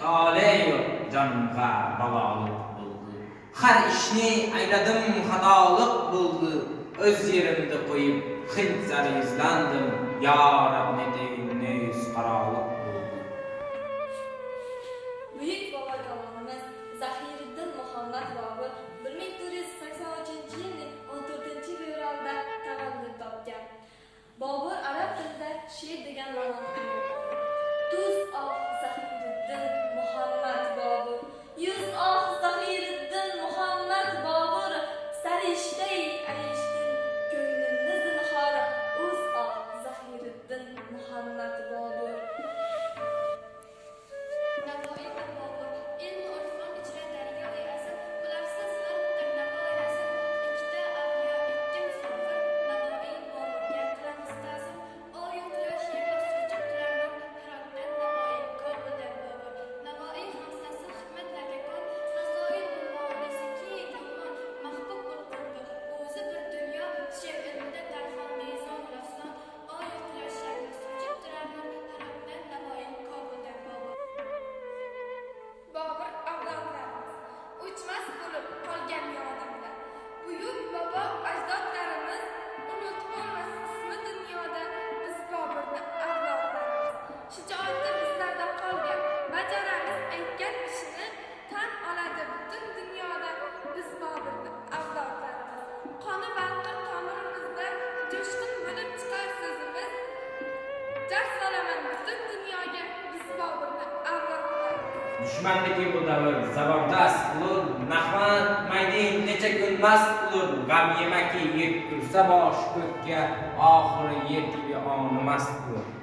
tole yo'q jonimga balolik bo'ldi. Har ishni ayladim xatolik bo'ldi. O'z yerimda qo'yib xilsar yuzlandim. Ya Rab ne deyin ne qarolik bo'ldi. Buyuk bobojonimiz Zahiriddin Muhammad Bobur 1483-yilning 14-fevralda tavallud topgan. Bobur arab tilida she'r degan ma'noni anglatadi. Tuz ah Zahiriddin Muhammad Bobur, yuz ah Zahiriddin Muhammad Bobur, sarishday ayishdin ko'nglimni zinhor, uz ah Zahiriddin Muhammad Bobur. Dushmandagi bu davr zabardast bo'lur, nahvat maydin necha kun mast bo'lur, g'am yemaki yeb tursa bosh ko'kka, oxiri yer gibi onu mast bo'lur.